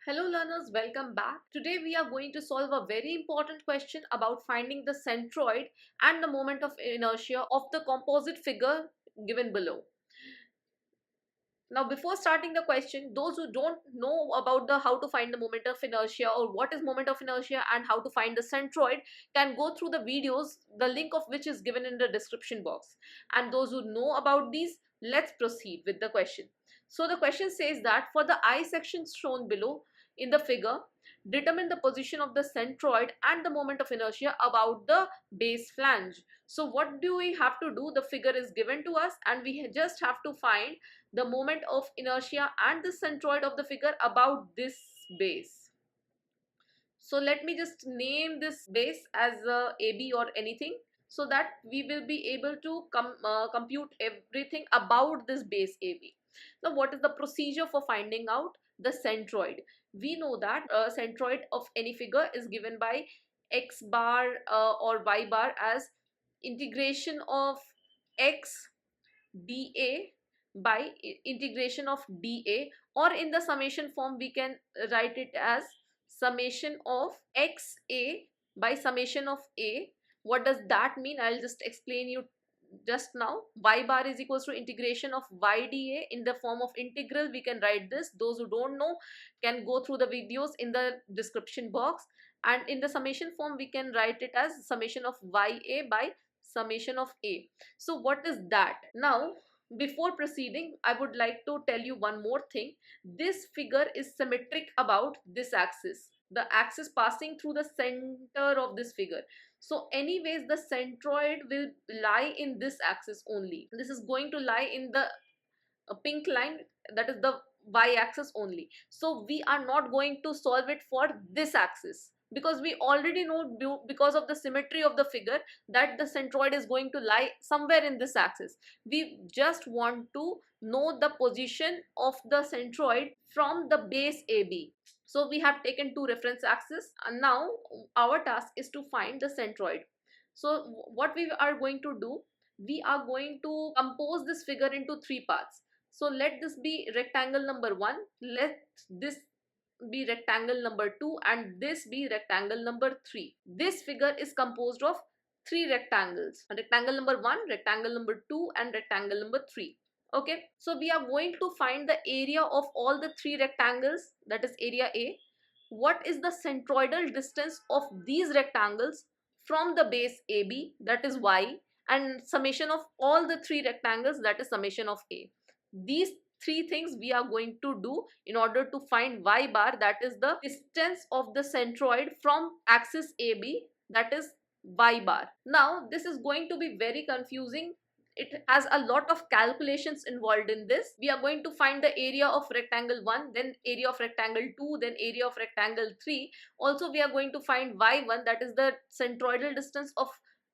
Hello learners, welcome back. Today we are going to solve a very important question about finding the centroid and the moment of inertia of the composite figure given below. Now before starting the question, those who don't know about the how to find the moment of inertia or what is moment of inertia and how to find the centroid can go through the videos, the link of which is given in the description box. And those who know about these, let's proceed with the question. So the question says that for the I sections shown below in the figure, determine the position of the centroid and the moment of inertia about the base flange. So what do we have to do? The figure is given to us and we just have to find the moment of inertia and the centroid of the figure about this base. So let me just name this base as AB or anything, so that we will be able to compute everything about this base AB. Now what is the procedure for finding out the centroid? We know that centroid of any figure is given by x bar or y bar as integration of x dA by integration of dA, or in the summation form we can write it as summation of xa by summation of a. What does that mean? I'll just explain you just now. Y bar is equals to integration of yda. In the form of integral we can write this. Those who don't know can go through the videos in the description box, and in the summation form we can write it as summation of ya by summation of a. So what is that? Now before proceeding, I would like to tell you one more thing. This figure is symmetric about this axis, the axis passing through the center of this figure. So anyways the centroid will lie in this axis only. This is going to lie in the pink line, that is the y-axis only. So we are not going to solve it for this axis, because we already know, because of the symmetry of the figure, that the centroid is going to lie somewhere in this axis. We just want to know the position of the centroid from the base AB. So we have taken two reference axes, and now our task is to find the centroid. So what we are going to do, we are going to compose this figure into three parts. So let this be rectangle number 1, let this be rectangle number 2, and this be rectangle number 3. This figure is composed of three rectangles: rectangle number 1, rectangle number 2, and rectangle number 3. Okay, so we are going to find the area of all the three rectangles, that is area A. What is the centroidal distance of these rectangles from the base AB, that is y, and summation of all the three rectangles, that is summation of A. These three things we are going to do in order to find y bar, that is the distance of the centroid from axis AB, that is y bar. Now this is going to be very confusing. It has a lot of calculations involved in this. We are going to find the area of rectangle 1, then area of rectangle 2, then area of rectangle 3. Also we are going to find y1, that is the centroidal distance of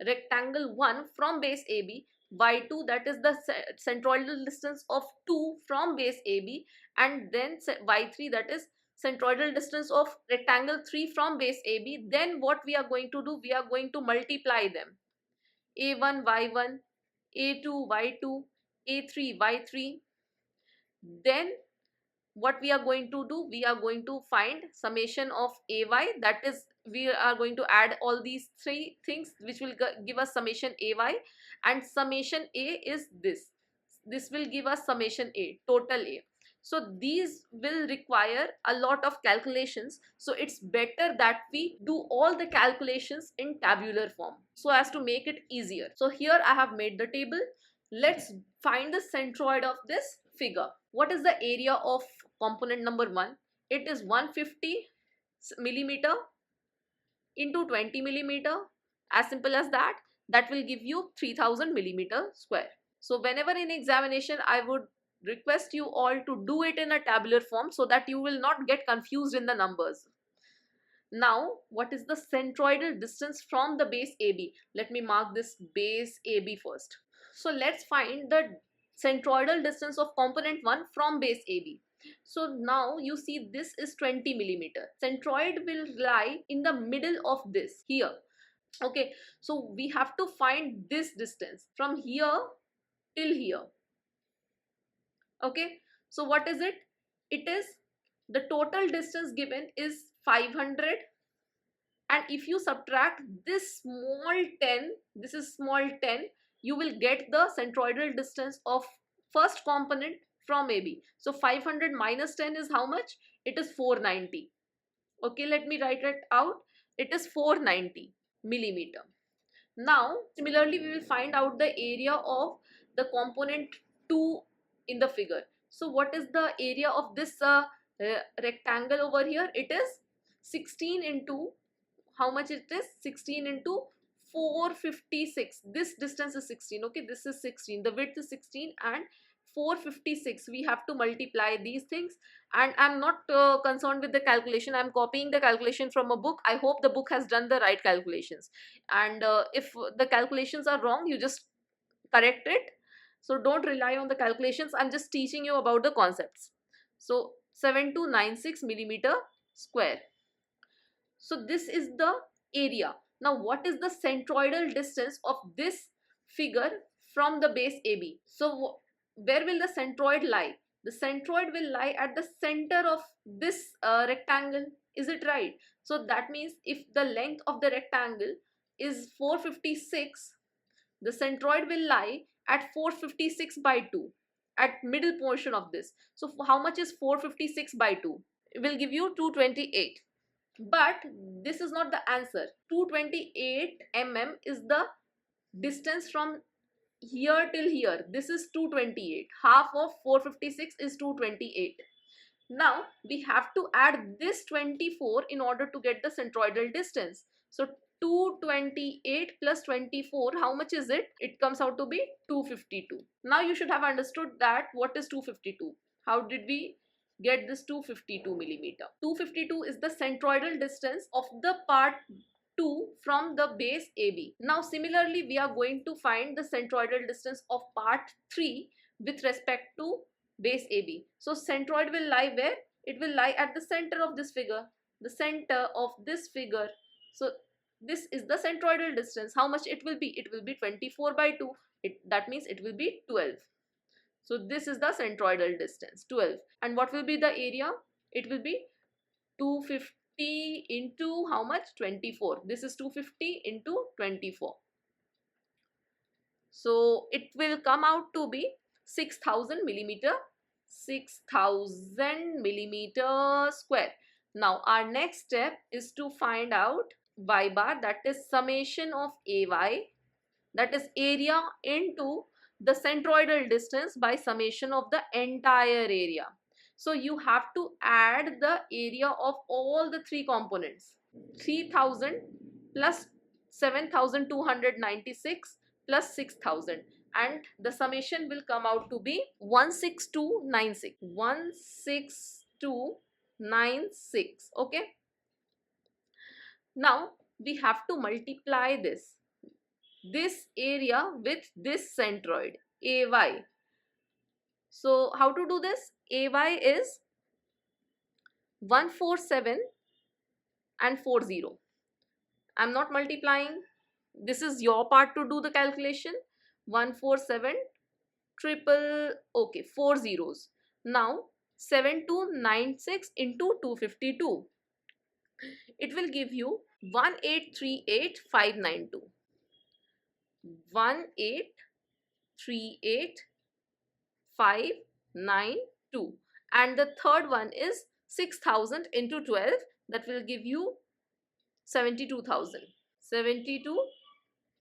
rectangle 1 from base AB, y2, that is the centroidal distance of 2 from base AB, and then y3, that is centroidal distance of rectangle 3 from base AB. Then what we are going to do, we are going to multiply them: a1 y1, a2 y2, a3 y3. Then what we are going to do, we are going to find summation of ay, that is we are going to add all these three things which will give us summation ay, and summation a is this will give us summation a, total a. So these will require a lot of calculations, so it's better that we do all the calculations in tabular form so as to make it easier. So here I have made the table. Let's find the centroid of this figure. What is the area of component number 1? It is 150 millimeter into 20 millimeter. As simple as that. That will give you 3000 millimeter square. So whenever in examination, I would request you all to do it in a tabular form so that you will not get confused in the numbers. Now what is the centroidal distance from the base AB? Let me mark this base AB first. So let's find the centroidal distance of component 1 from base AB. So now you see this is 20 millimeter. Centroid will lie in the middle of this here. Okay, so we have to find this distance from here till here. Okay, so what is it? It is The total distance given is 500, and if you subtract this small 10, this is small 10, you will get the centroidal distance of first component from AB. So 500 minus 10 is how much? It is 490. Okay, let me write it out. It is 490 millimeter. Now similarly we will find out the area of the component 2 in the figure. So what is the area of this rectangle over here? It is 16 into, how much it is? 16 into 456. This distance is 16. Okay, this is 16, the width is 16 and 456. We have to multiply these things, and I'm not concerned with the calculation. I'm copying the calculation from a book. I hope the book has done the right calculations, and if the calculations are wrong, you just correct it. So don't rely on the calculations. I'm just teaching you about the concepts. So 7296 millimeter square. So this is the area. Now what is the centroidal distance of this figure from the base AB? So where will the centroid lie? The centroid will lie at the center of this rectangle. Is it right? So that means if the length of the rectangle is 456, the centroid will lie at 456 by 2, at middle portion of this. So how much is 456 by 2? It will give you 228. But this is not the answer. 228 mm is the distance from here till here. This is 228. Half of 456 is 228. Now we have to add this 24 in order to get the centroidal distance. So 228 plus 24, how much is it? It comes out to be 252. Now you should have understood that what is 252. How did we get this 252 millimeter? 252 is the centroidal distance of the part 2 from the base AB. Now similarly we are going to find the centroidal distance of part 3 with respect to base AB. So centroid will lie where? It will lie at the center of this figure. The center of this figure. So this is the centroidal distance. How much it will be? It will be 24 by 2. That means it will be 12. So this is the centroidal distance, 12. And what will be the area? It will be 250 into how much? 24. This is 250 into 24. So it will come out to be 6000 millimeter, 6000 millimeter square. Now our next step is to find out y bar, that is summation of AY, that is area into the centroidal distance by summation of the entire area. So you have to add the area of all the three components. 3000 plus 7296 plus 6000, and the summation will come out to be 16296. 16296. Okay. Now we have to multiply this area with this centroid AY. So how to do this? AY is 147 and 40. I'm not multiplying. This is your part to do the calculation. 147 triple, okay, 4 zeros. Now 7296 into 252. It will give you 1838592. 1838592. And the third one is 6000 into 12. That will give you 72,000. 72,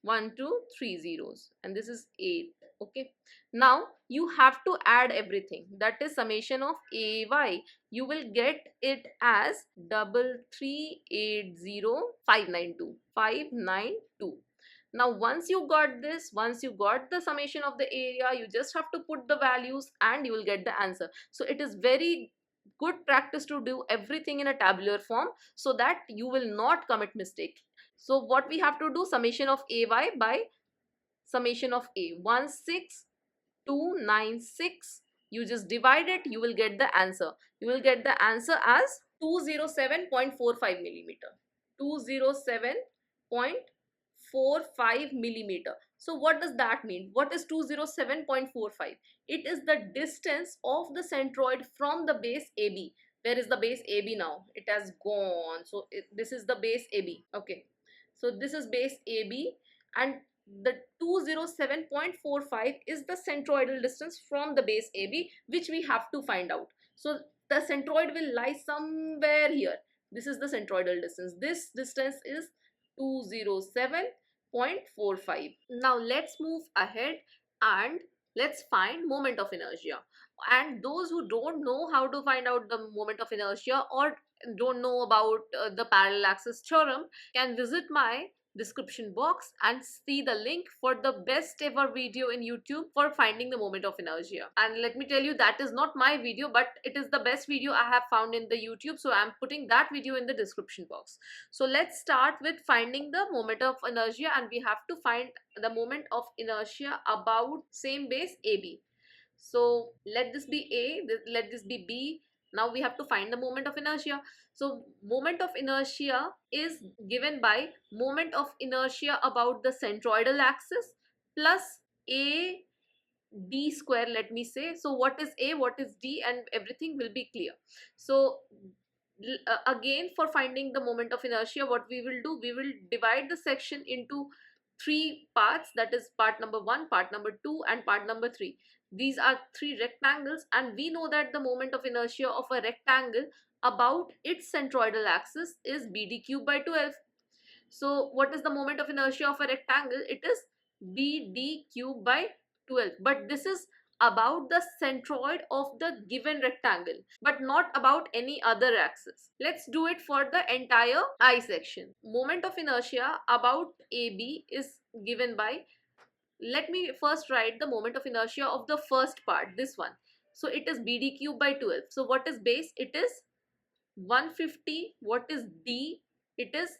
1, 2, 3 zeros. And this is 8. Okay. Now you have to add everything. That is summation of AY. You will get it as 3380592. Now once you got this, once you got the summation of the area, you just have to put the values and you will get the answer. So it is very good practice to do everything in a tabular form so that you will not commit mistake. So what we have to do, summation of AY by summation of A, 16296. You just divide it, you will get the answer. You will get the answer as 207.45 millimeter. 207.45 millimeter. So what does that mean? What is 207.45? It is the distance of the centroid from the base AB. Where is the base AB now? It has gone. So this is the base AB. Okay. So this is base AB, and the 207.45 is the centroidal distance from the base AB, which we have to find out. So the centroid will lie somewhere here. This is the centroidal distance. This distance is 207.45. Now let's move ahead and let's find moment of inertia. And those who don't know how to find out the moment of inertia, or don't know about the parallel axis theorem, can visit my description box and see the link for the best ever video in YouTube for finding the moment of inertia. And let me tell you, that is not my video, but it is the best video I have found in the YouTube, so I'm putting that video in the description box. So let's start with finding the moment of inertia, and we have to find the moment of inertia about same base AB. So let this be A, let this be B. Now we have to find the moment of inertia. So moment of inertia is given by moment of inertia about the centroidal axis plus A D square, let me say. So what is A, what is D, and everything will be clear. So again, for finding the moment of inertia, what we will do, we will divide the section into three parts, that is part number 1, part number 2, and part number 3. These are three rectangles, and we know that the moment of inertia of a rectangle about its centroidal axis is BD cube by 12. So what is the moment of inertia of a rectangle? It is BD cube by 12. But this is about the centroid of the given rectangle, but not about any other axis. Let's do it for the entire I section. Moment of inertia about AB is given by, let me first write the moment of inertia of the first part, this one. So it is BD cube by 12. So what is base? It is 150. What is D? It is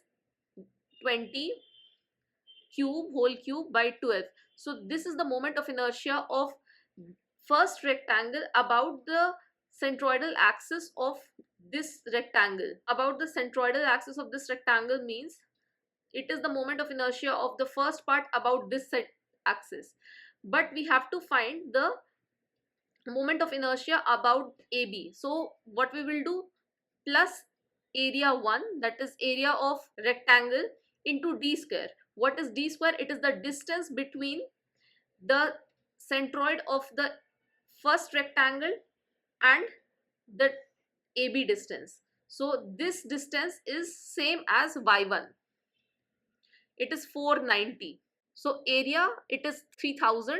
20 cube whole cube by 12. So this is the moment of inertia of first rectangle about the centroidal axis of this rectangle. About the centroidal axis of this rectangle means it is the moment of inertia of the first part about this axis. But we have to find the moment of inertia about AB. So what we will do, plus area 1, that is area of rectangle, into D square. What is D square? It is the distance between the centroid of the first rectangle and the AB distance. So this distance is same as Y1. It is 490. So area, it is 3000,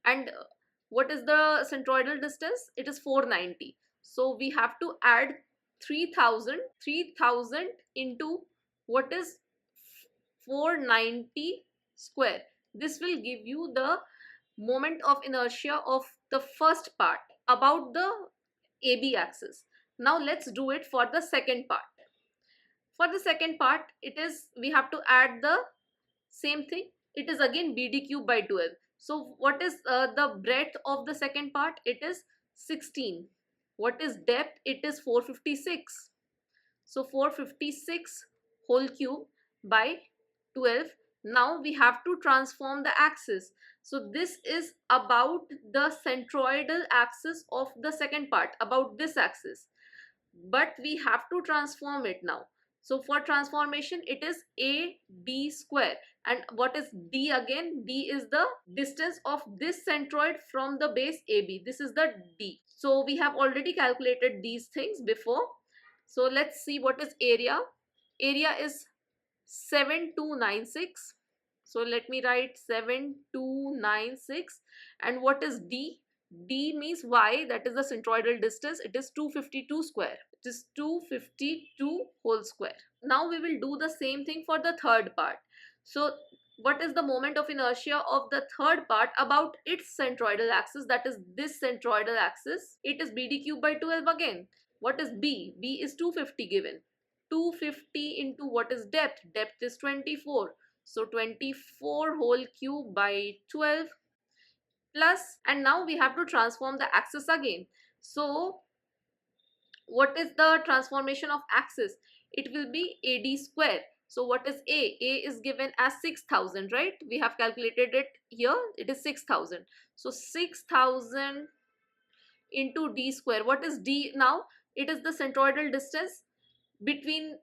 and what is the centroidal distance? It is 490. So we have to add 3000 into what is 490 square. This will give you the moment of inertia of the first part about the AB axis. Now let's do it for the second part. For the second part, it is, we have to add the same thing. It is again BD cube by 12. So what is the breadth of the second part? It is 16. What is depth? It is 456. So 456 whole cube by 12. Now we have to transform the axis. So this is about the centroidal axis of the second part, about this axis. But we have to transform it now. So for transformation, it is AD square. And what is D again? D is the distance of this centroid from the base AB. This is the D. So we have already calculated these things before. So let's see what is area. Area is 7296. So let me write 7296. And what is D? D means Y, that is the centroidal distance. It is 252 square. It is 252 whole square. Now we will do the same thing for the third part. So what is the moment of inertia of the third part about its centroidal axis, that is this centroidal axis? It is BD cube by 12 again. What is B? B is 250 given. 250 into what is depth? Depth is 24. So 24 whole cube by 12 plus, and now we have to transform the axis again. So what is the transformation of axis? It will be AD square. So what is A? A is given as 6000, right? We have calculated it here. It is 6000. So 6000 into D square. What is D now? it is the centroidal distance between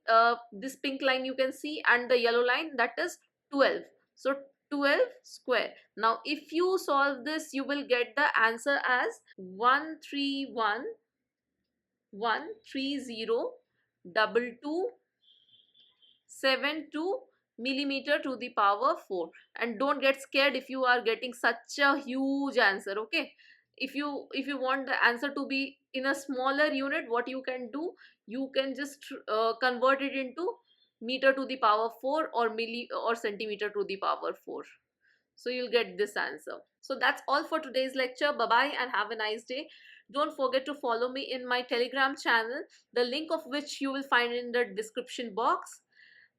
this pink line you can see and the yellow line, that is 12. So 12 square. Now if you solve this, you will get the answer as 131,130,272 millimeter to the power 4. And don't get scared if you are getting such a huge answer. Okay, if you want the answer to be in a smaller unit, what you can do, you can just convert it into meter to the power 4 or milli or centimeter to the power 4. So you'll get this answer. So that's all for today's lecture. Bye bye and have a nice day. Don't forget to follow me in my Telegram channel, the link of which you will find in the description box.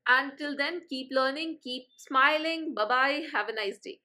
Until then, keep learning, keep smiling. Bye bye. Have a nice day.